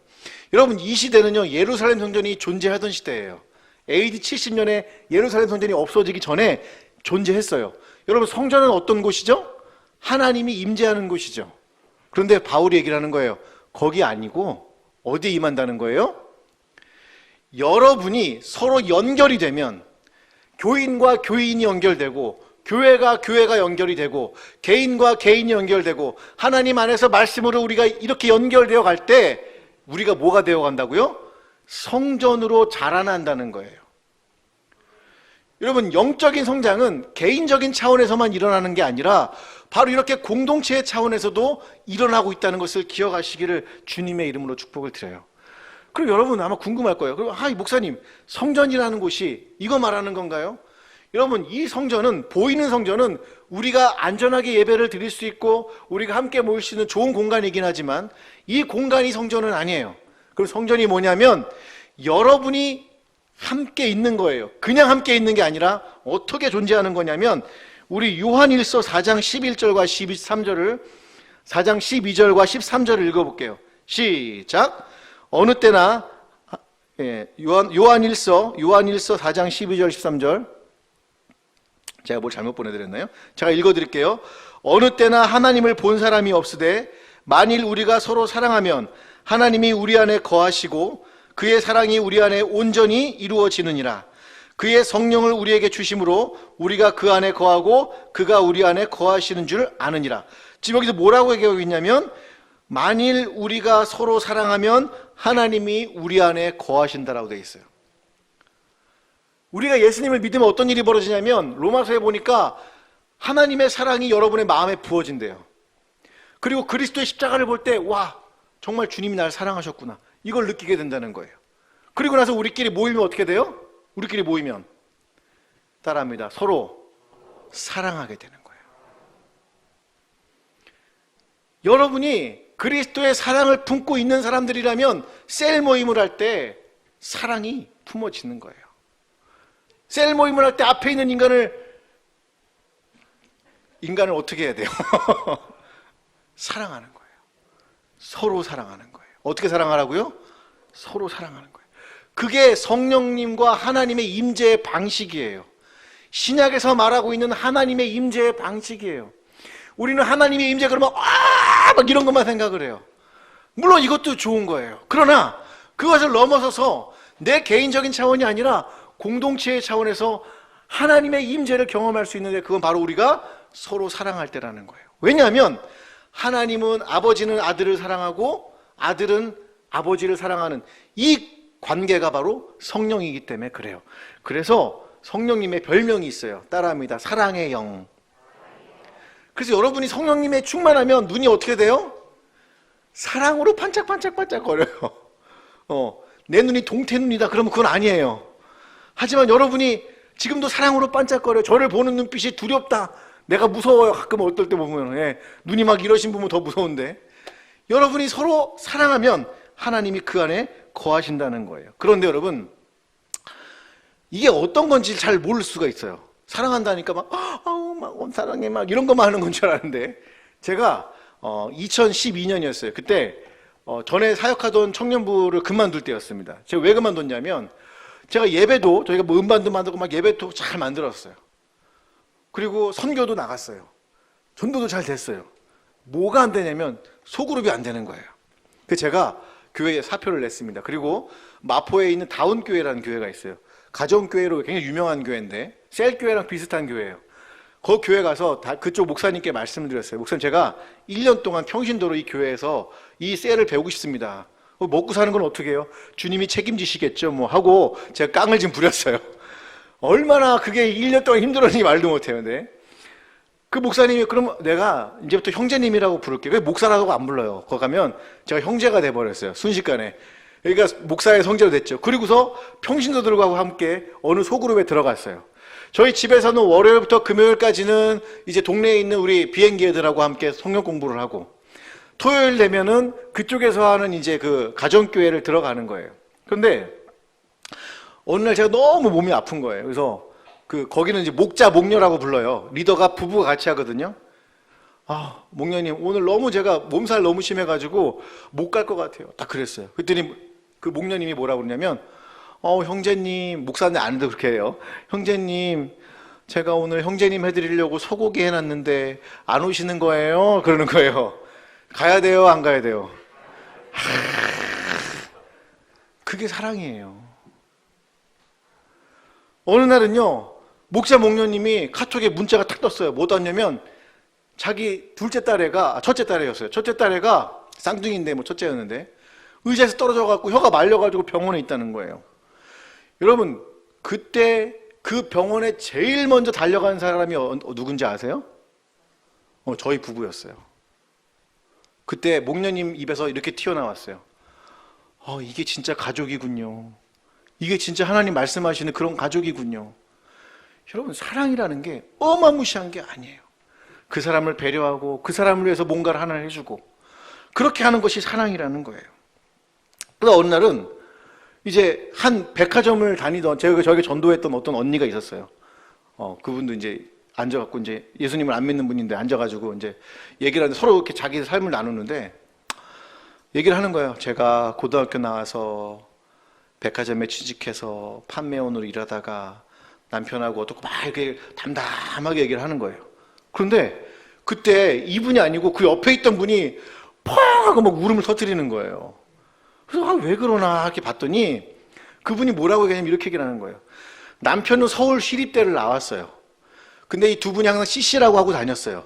S2: 여러분, 이 시대는요, 예루살렘 성전이 존재하던 시대예요. AD 70년에 예루살렘 성전이 없어지기 전에 존재했어요. 여러분, 성전은 어떤 곳이죠? 하나님이 임재하는 곳이죠. 그런데 바울이 얘기를 하는 거예요. 거기 아니고 어디에 임한다는 거예요? 여러분이 서로 연결이 되면, 교인과 교인이 연결되고 교회가 연결이 되고 개인과 개인이 연결되고 하나님 안에서 말씀으로 우리가 이렇게 연결되어 갈 때 우리가 뭐가 되어 간다고요? 성전으로 자라난다는 거예요. 여러분, 영적인 성장은 개인적인 차원에서만 일어나는 게 아니라 바로 이렇게 공동체의 차원에서도 일어나고 있다는 것을 기억하시기를 주님의 이름으로 축복을 드려요. 그럼 여러분 아마 궁금할 거예요. 그럼 목사님, 성전이라는 곳이 이거 말하는 건가요? 여러분, 이 성전은, 보이는 성전은 우리가 안전하게 예배를 드릴 수 있고 우리가 함께 모일 수 있는 좋은 공간이긴 하지만 이 공간이 성전은 아니에요. 그럼 성전이 뭐냐면 여러분이 함께 있는 거예요. 그냥 함께 있는 게 아니라 어떻게 존재하는 거냐면 우리 요한일서 4장 11절과 13절을 4장 12절과 13절을 읽어볼게요. 시작. 어느 때나 요한일서 4장 12절 13절, 제가 뭘 잘못 보내드렸나요? 제가 읽어드릴게요. 어느 때나 하나님을 본 사람이 없으되 만일 우리가 서로 사랑하면 하나님이 우리 안에 거하시고 그의 사랑이 우리 안에 온전히 이루어지느니라. 그의 성령을 우리에게 주심으로 우리가 그 안에 거하고 그가 우리 안에 거하시는 줄 아느니라. 지금 여기서 뭐라고 얘기하고 있냐면 만일 우리가 서로 사랑하면 하나님이 우리 안에 거하신다라고 되어 있어요. 우리가 예수님을 믿으면 어떤 일이 벌어지냐면 로마서에 보니까 하나님의 사랑이 여러분의 마음에 부어진대요. 그리고 그리스도의 십자가를 볼 때 와, 정말 주님이 나를 사랑하셨구나, 이걸 느끼게 된다는 거예요. 그리고 나서 우리끼리 모이면 어떻게 돼요? 우리끼리 모이면 따라합니다. 서로 사랑하게 되는 거예요. 여러분이 그리스도의 사랑을 품고 있는 사람들이라면 셀 모임을 할 때 사랑이 품어지는 거예요. 셀 모임을 할 때 앞에 있는 인간을 어떻게 해야 돼요? 사랑하는 거예요. 서로 사랑하는 거예요. 어떻게 사랑하라고요? 서로 사랑하는 거예요. 그게 성령님과 하나님의 임재의 방식이에요. 신약에서 말하고 있는 하나님의 임재의 방식이에요. 우리는 하나님의 임재 그러면 막 이런 것만 생각을 해요. 물론 이것도 좋은 거예요. 그러나 그것을 넘어서서 내 개인적인 차원이 아니라 공동체의 차원에서 하나님의 임재를 경험할 수 있는데 그건 바로 우리가 서로 사랑할 때라는 거예요. 왜냐하면 하나님은, 아버지는 아들을 사랑하고 아들은 아버지를 사랑하는 이 관계가 바로 성령이기 때문에 그래요. 그래서 성령님의 별명이 있어요. 따라합니다. 사랑의 영. 그래서 여러분이 성령님의 충만하면 눈이 어떻게 돼요? 사랑으로 반짝반짝반짝 거려요. 내 눈이 동태눈이다 그러면 그건 아니에요. 하지만 여러분이 지금도 사랑으로 반짝거려요. 저를 보는 눈빛이 두렵다, 내가 무서워요. 가끔 어떨 때 보면 눈이 막 이러신 분은 더 무서운데, 여러분이 서로 사랑하면 하나님이 그 안에 거하신다는 거예요. 그런데 여러분, 이게 어떤 건지 잘 모를 수가 있어요. 사랑한다니까 막 사랑해 막 이런 것만 하는 건 줄 알았는데, 제가 2012년이었어요. 그때 전에 사역하던 청년부를 그만둘 때였습니다. 제가 왜 그만뒀냐면 제가 예배도, 저희가 뭐 음반도 만들고 막 예배도 잘 만들었어요. 그리고 선교도 나갔어요. 전도도 잘 됐어요. 뭐가 안 되냐면 소그룹이 안 되는 거예요. 그래서 제가 교회에 사표를 냈습니다. 그리고 마포에 있는 다운교회라는 교회가 있어요. 가정교회로 굉장히 유명한 교회인데 셀교회랑 비슷한 교회예요. 그 교회 가서 그쪽 목사님께 말씀을 드렸어요. 목사님, 제가 1년 동안 평신도로 이 교회에서 이 셀을 배우고 싶습니다. 먹고 사는 건 어떻게 해요? 주님이 책임지시겠죠 뭐 하고 제가 깡을 좀 부렸어요. 얼마나 그게 1년 동안 힘들었는지 말도 못해요. 네. 그 목사님이 그럼 내가 이제부터 형제님이라고 부를게. 왜 목사라고 안 불러요? 거기 가면 제가 형제가 돼버렸어요. 순식간에. 그러니까 목사의 성제로 됐죠. 그리고서 평신도들과 함께 어느 소그룹에 들어갔어요. 저희 집에서는 월요일부터 금요일까지는 이제 동네에 있는 우리 비행기 애들하고 함께 성경 공부를 하고, 토요일 되면은 그쪽에서 하는 이제 그 가정교회를 들어가는 거예요. 그런데 어느 날 제가 너무 몸이 아픈 거예요. 그래서 거기는 이제 목자, 목녀라고 불러요. 리더가 부부가 같이 하거든요. 목녀님, 오늘 너무 제가 몸살 너무 심해가지고 못 갈 것 같아요. 딱 그랬어요. 그랬더니 그 목녀님이 뭐라고 그러냐면, 형제님, 목사님 아는데 그렇게 해요. 형제님, 제가 오늘 형제님 해드리려고 소고기 해놨는데 안 오시는 거예요? 그러는 거예요. 가야 돼요, 안 가야 돼요? 그게 사랑이에요. 어느 날은요, 목자 목녀님이 카톡에 문자가 탁 떴어요. 뭐 떴냐면 자기 첫째 딸애가 쌍둥이인데 뭐 첫째였는데 의자에서 떨어져갖고 혀가 말려가지고 병원에 있다는 거예요. 여러분, 그때 그 병원에 제일 먼저 달려간 사람이 누군지 아세요? 저희 부부였어요. 그때 목녀님 입에서 이렇게 튀어나왔어요. 이게 진짜 가족이군요. 이게 진짜 하나님 말씀하시는 그런 가족이군요. 여러분, 사랑이라는 게 어마무시한 게 아니에요. 그 사람을 배려하고 그 사람을 위해서 뭔가를 하나 해주고 그렇게 하는 것이 사랑이라는 거예요. 그러다 어느 날은 이제 한 백화점을 다니던 저에게 전도했던 어떤 언니가 있었어요. 그분도 이제 앉아갖고 이제 예수님을 안 믿는 분인데 앉아가지고 이제 얘기를 하는데 서로 이렇게 자기 삶을 나누는데 얘기를 하는 거예요. 제가 고등학교 나와서 백화점에 취직해서 판매원으로 일하다가 남편하고 어떻고 막 이렇게 담담하게 얘기를 하는 거예요. 그런데 그때 이분이 아니고 그 옆에 있던 분이 펑 하고 막 울음을 터뜨리는 거예요. 그래서 왜 그러나 이렇게 봤더니 그분이 뭐라고 얘기하냐면 이렇게 얘기를 하는 거예요. 남편은 서울 시립대를 나왔어요. 근데 이 두 분이 항상 CC라고 하고 다녔어요.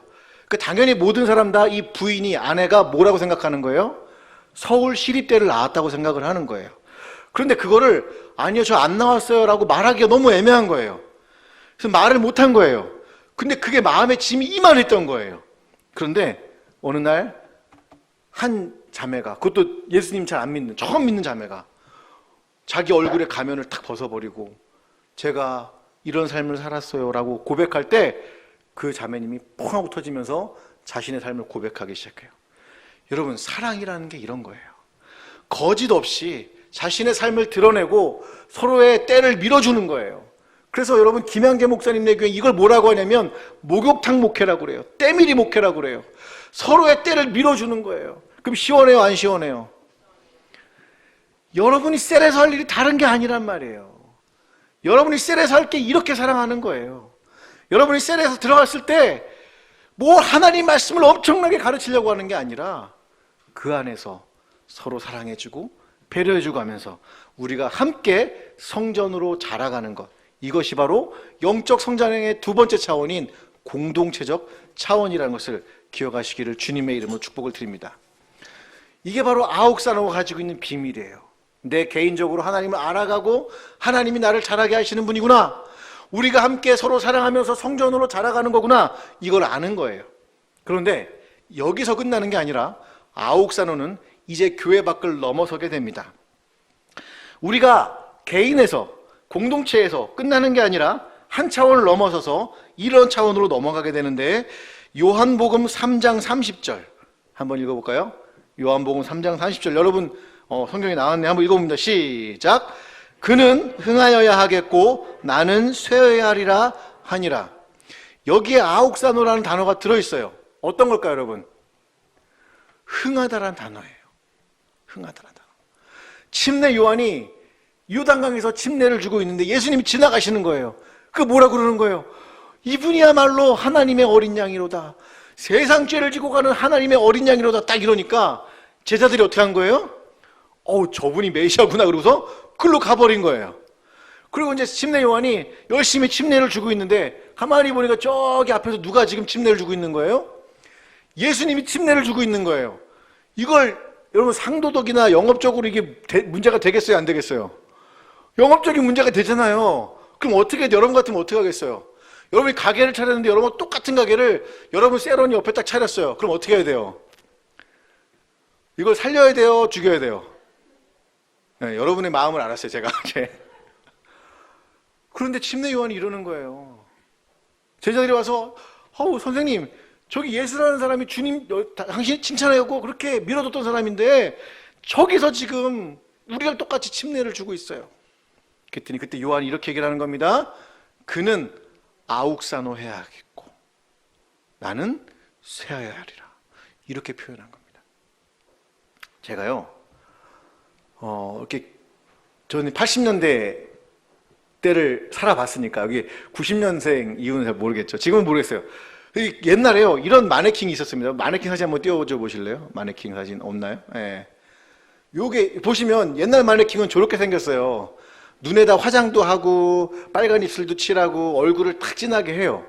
S2: 당연히 모든 사람 다 이 부인이 아내가 뭐라고 생각하는 거예요? 서울 시립대를 나왔다고 생각을 하는 거예요. 그런데 그거를 아니요 저 안 나왔어요 라고 말하기가 너무 애매한 거예요. 그래서 말을 못한 거예요. 근데 그게 마음에 짐이 이만했던 거예요. 그런데 어느 날 한 자매가, 그것도 예수님 잘 안 믿는, 처음 믿는 자매가 자기 얼굴에 가면을 탁 벗어버리고 제가 이런 삶을 살았어요 라고 고백할 때 그 자매님이 퐁 하고 터지면서 자신의 삶을 고백하기 시작해요. 여러분, 사랑이라는 게 이런 거예요. 거짓 없이 자신의 삶을 드러내고 서로의 때를 밀어주는 거예요. 그래서 여러분, 김양계 목사님네 교회 이걸 뭐라고 하냐면 목욕탕 목회라고 그래요. 때밀이 목회라고 그래요. 서로의 때를 밀어주는 거예요. 그럼 시원해요, 안 시원해요? 여러분이 셀에서 할 일이 다른 게 아니란 말이에요. 여러분이 셀에서 할 게 이렇게 사랑하는 거예요. 여러분이 셀에서 들어갔을 때 뭐 하나님 말씀을 엄청나게 가르치려고 하는 게 아니라 그 안에서 서로 사랑해주고 배려해주고 하면서 우리가 함께 성전으로 자라가는 것, 이것이 바로 영적 성장의 두 번째 차원인 공동체적 차원이라는 것을 기억하시기를 주님의 이름으로 축복을 드립니다. 이게 바로 아옥산호가 가지고 있는 비밀이에요. 내 개인적으로 하나님을 알아가고 하나님이 나를 자라게 하시는 분이구나, 우리가 함께 서로 사랑하면서 성전으로 자라가는 거구나, 이걸 아는 거예요. 그런데 여기서 끝나는 게 아니라 아옥산호는 이제 교회 밖을 넘어서게 됩니다. 우리가 개인에서 공동체에서 끝나는 게 아니라 한 차원을 넘어서서 이런 차원으로 넘어가게 되는데, 요한복음 3장 30절 한번 읽어볼까요? 요한복음 3장 30절, 여러분 성경에 나왔네, 한번 읽어봅니다. 시작. 그는 흥하여야 하겠고 나는 쇠어야 하리라 하니라. 여기에 아옥산호라는 단어가 들어있어요. 어떤 걸까요, 여러분? 흥하다라는 단어예요. 흥하다라는 단어. 침례 요한이 요단강에서 침례를 주고 있는데 예수님이 지나가시는 거예요. 그 뭐라고 그러는 거예요? 이분이야말로 하나님의 어린 양이로다. 세상 죄를 지고 가는 하나님의 어린 양이로다. 딱 이러니까 제자들이 어떻게 한 거예요? 저분이 메시아구나 그러고서 글로 가버린 거예요. 그리고 이제 침례 요한이 열심히 침례를 주고 있는데 가만히 보니까 저기 앞에서 누가 지금 침례를 주고 있는 거예요? 예수님이 침례를 주고 있는 거예요. 이걸 여러분 상도덕이나 영업적으로 이게 문제가 되겠어요, 안 되겠어요? 영업적인 문제가 되잖아요. 그럼 어떻게, 여러분 같으면 어떻게 하겠어요? 여러분이 가게를 차렸는데 여러분 똑같은 가게를 여러분 세론이 옆에 딱 차렸어요. 그럼 어떻게 해야 돼요? 이걸 살려야 돼요, 죽여야 돼요? 네, 여러분의 마음을 알았어요, 제가. 그런데 침례 요한이 이러는 거예요. 제자들이 와서 선생님, 저기 예수라는 사람이 주님 당신 칭찬하고 그렇게 밀어줬던 사람인데 저기서 지금 우리랑 똑같이 침례를 주고 있어요. 그랬더니 그때 요한이 이렇게 얘기를 하는 겁니다. 그는 아욱산호 해야 하겠고 나는 쇠하여야 하리라. 이렇게 표현한 겁니다. 제가요 이렇게 저는 80년대 때를 살아봤으니까 여기 90년생 이후는 잘 모르겠죠. 지금은 모르겠어요. 옛날에요 이런 마네킹이 있었습니다. 마네킹 사진 한번 띄워줘 보실래요? 마네킹 사진 없나요? 예. 요게 보시면 옛날 마네킹은 저렇게 생겼어요. 눈에다 화장도 하고 빨간 입술도 칠하고 얼굴을 탁 진하게 해요.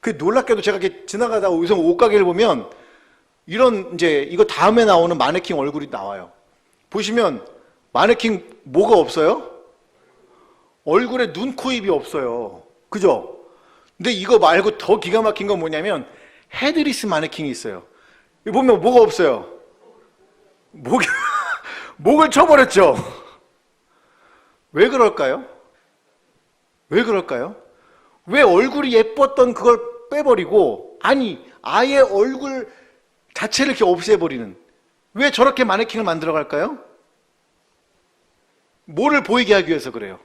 S2: 그 놀랍게도 제가 이렇게 지나가다가 우선 옷가게를 보면 이런 이제 이거 다음에 나오는 마네킹 얼굴이 나와요. 보시면 마네킹 뭐가 없어요? 얼굴에 눈, 코, 입이 없어요. 그죠? 근데 이거 말고 더 기가 막힌 건 뭐냐면 헤드리스 마네킹이 있어요. 여기 보면 뭐가 없어요? 목을 쳐버렸죠? 왜 그럴까요? 왜 그럴까요? 왜 얼굴이 예뻤던 그걸 빼버리고, 아니 아예 얼굴 자체를 이렇게 없애버리는, 왜 저렇게 마네킹을 만들어 갈까요? 뭐를 보이게 하기 위해서 그래요?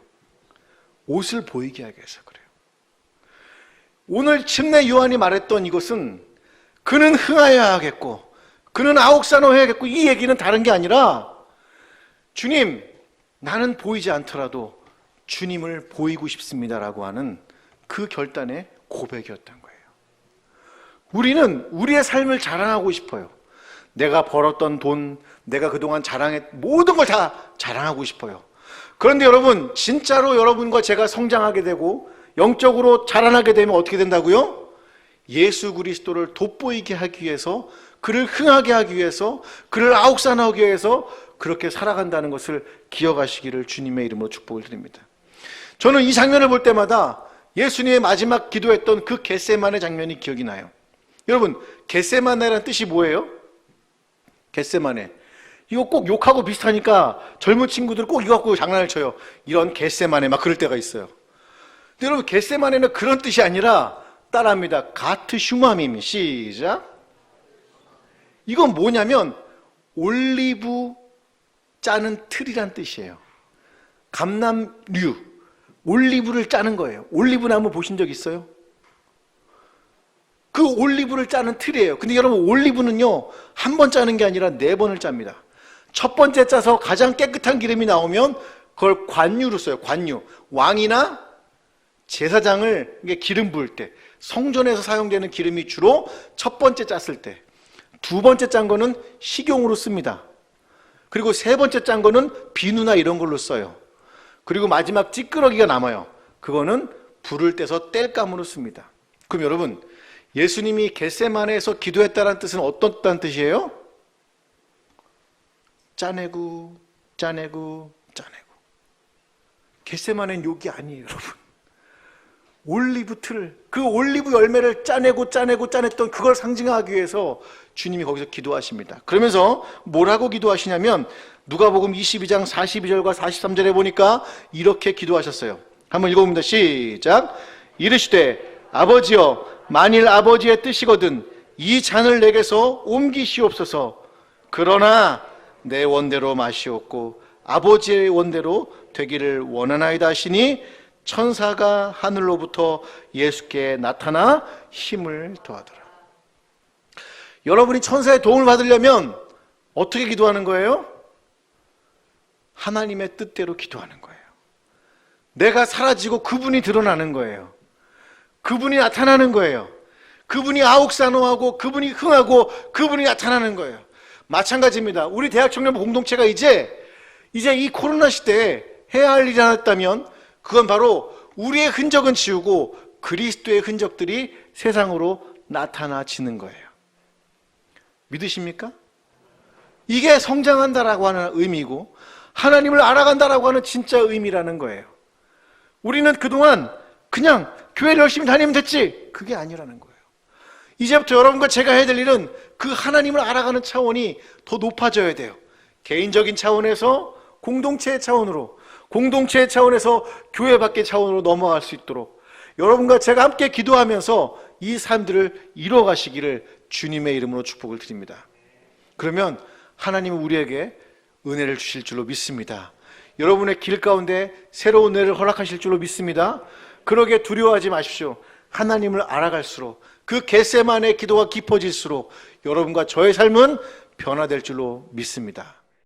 S2: 옷을 보이게 하기 위해서 그래요. 오늘 침례 요한이 말했던 이것은 그는 흥하여야 하겠고 그는 아옥산호해야겠고, 이 얘기는 다른 게 아니라 주님, 나는 보이지 않더라도 주님을 보이고 싶습니다라고 하는 그 결단의 고백이었던 거예요. 우리는 우리의 삶을 자랑하고 싶어요. 내가 벌었던 돈, 내가 그동안 모든 걸 다 자랑하고 싶어요. 그런데 여러분, 진짜로 여러분과 제가 성장하게 되고 영적으로 자라나게 되면 어떻게 된다고요? 예수 그리스도를 돋보이게 하기 위해서, 그를 흥하게 하기 위해서, 그를 아옥산하기 위해서 그렇게 살아간다는 것을 기억하시기를 주님의 이름으로 축복을 드립니다. 저는 이 장면을 볼 때마다 예수님의 마지막 기도했던 그 겟세마네 장면이 기억이 나요. 여러분, 겟세마네라는 뜻이 뭐예요? 겟세마네. 이거 꼭 욕하고 비슷하니까 젊은 친구들 꼭 이거 갖고 장난을 쳐요. 이런 겟세마네 막 그럴 때가 있어요. 근데 여러분, 겟세마네는 그런 뜻이 아니라 따라합니다. 가트 슈마밈. 시작. 이건 뭐냐면 올리브 짜는 틀이란 뜻이에요. 감람류, 올리브를 짜는 거예요. 올리브 나무 보신 적 있어요? 그 올리브를 짜는 틀이에요. 근데 여러분, 올리브는요 한 번 짜는 게 아니라 4번을 짭니다. 첫 번째 짜서 가장 깨끗한 기름이 나오면 그걸 관유로 써요. 관유. 왕이나 제사장을 기름 부을 때, 성전에서 사용되는 기름이 주로 첫 번째 짰을 때, 두 번째 짠 거는 식용으로 씁니다. 그리고 세 번째 짠 거는 비누나 이런 걸로 써요. 그리고 마지막 찌끄러기가 남아요. 그거는 불을 떼서 땔감으로 씁니다. 그럼 여러분, 예수님이 겟세마네에서 기도했다는 뜻은 어떤 뜻이에요? 짜내고 짜내고 짜내고. 겟세마네는 욕이 아니에요, 여러분. 올리브 틀, 그 올리브 열매를 짜내고 짜내고 짜냈던 그걸 상징하기 위해서 주님이 거기서 기도하십니다. 그러면서 뭐라고 기도하시냐면 누가복음 22장 42절과 43절에 보니까 이렇게 기도하셨어요. 한번 읽어봅니다. 시작. 이르시되 아버지여, 만일 아버지의 뜻이거든 이 잔을 내게서 옮기시옵소서. 그러나 내 원대로 마시옵고 아버지의 원대로 되기를 원하나이다 하시니 천사가 하늘로부터 예수께 나타나 힘을 더하더라. 여러분이 천사의 도움을 받으려면 어떻게 기도하는 거예요? 하나님의 뜻대로 기도하는 거예요. 내가 사라지고 그분이 드러나는 거예요. 그분이 나타나는 거예요. 그분이 아옥산호하고 그분이 흥하고 그분이 나타나는 거예요. 마찬가지입니다. 우리 대학 청년부 공동체가 이제 이 코로나 시대에 해야 할 일이 하나 있다면 그건 바로 우리의 흔적은 지우고 그리스도의 흔적들이 세상으로 나타나지는 거예요. 믿으십니까? 이게 성장한다라고 하는 의미고 하나님을 알아간다라고 하는 진짜 의미라는 거예요. 우리는 그동안 그냥 교회를 열심히 다니면 됐지, 그게 아니라는 거예요. 이제부터 여러분과 제가 해야 될 일은 그 하나님을 알아가는 차원이 더 높아져야 돼요. 개인적인 차원에서 공동체의 차원으로, 공동체의 차원에서 교회 밖의 차원으로 넘어갈 수 있도록 여러분과 제가 함께 기도하면서 이 삶들을 이뤄가시기를 주님의 이름으로 축복을 드립니다. 그러면 하나님은 우리에게 은혜를 주실 줄로 믿습니다. 여러분의 길 가운데 새로운 은혜를 허락하실 줄로 믿습니다. 그러게 두려워하지 마십시오. 하나님을 알아갈수록 그 겟세마네의 기도가 깊어질수록 여러분과 저의 삶은 변화될 줄로 믿습니다.